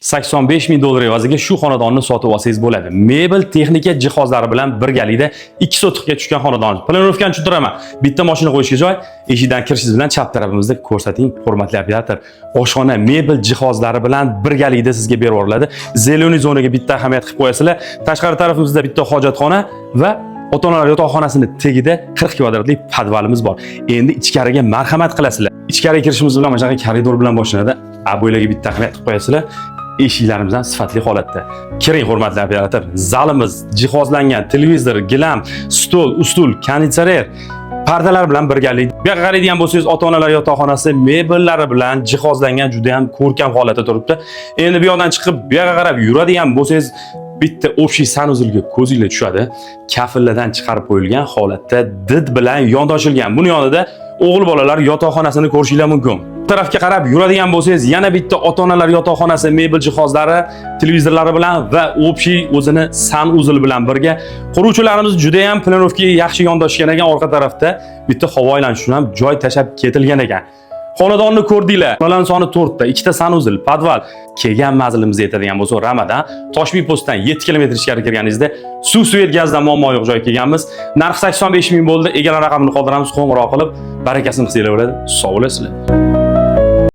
85 ming dollar evaziga shu xonadonni sotib olsangiz bo'ladi. Mebel, texnika jihozlari bilan birgalikda 2 sotixga tushgan xonadon. Planirovkani tushuntiraman. Bitta mashina qo'yishga joy, eshikdan kirishingiz bilan chap tarafimizda ko'rsating, hurmatli operator. Oshxona, mebel jihozlari bilan birgalikda sizga berib yuboriladi. Zeleniy zonaga bitta ahamiyat qilib qo'yasizlar. Tashqari tarafimizda bitta hojatxona va ota-onalar yotoqxonasini tagida 40 kvadratlik podvalimiz bor. Endi ichkariga marhamat qilasizlar. Ichkariga kirishimiz bilan mana shunaqa koridor bilan boshlanadi. Bo'ylarga bitta ahamiyat qilib qo'yasizlar. Eshiklarimizdan sifatli holatda. Kiring, hurmatli operator. Zalimiz jihozlangan, televizor, gilam, stol, ustul, konditsioner, pardalar bilan birgalikda. Bu yoqqa qaraydigan bo'lsangiz, ota-onalar yotoqxonasi mebellari bilan jihozlangan, juda ham ko'rkam holatda turibdi. Endi bu yoqdan chiqib, bu yoqqa qarab yuradigan bo'lsangiz, bitta общий sanuzilga ko'zingizga tushadi. Kafillardan chiqarib qo'yilgan holatda did bilan yondoshilgan. Buni yonida o'g'il bolalar yotoqxonasini ko'rishingiz mumkin. Bu tarafga qarab yuradigan bo'lsangiz, yana bitta ota-onalar yotoqxonasi, mebel jihozlari, televizorlari bilan va общий o'zini sanuzil bilan birga. Quruvchilarimiz juda ham planirovkaga yaxshi yondoshgan ekan, orqa tarafda bitta havo aylanishi uchun ham joy tashab ketilgan ekan. Xonadonni ko'rdinglar. Xonalar soni 4 ta, 2 ta sanuzil, podval. Kelgan manzilimizga yetadigan bo'lsa, Ramadan, Toshkent postdan 7 kilometr ichkari kirganingizda suv svet gazdan muammo yo'q joyga kelganmiz. Narx 85 ming bo'ldi. Egalar raqamini qoldiramiz, qo'ng'iroq qilib, barakasini qilsanglar bo'ladi. Sog' bo'lasizlar.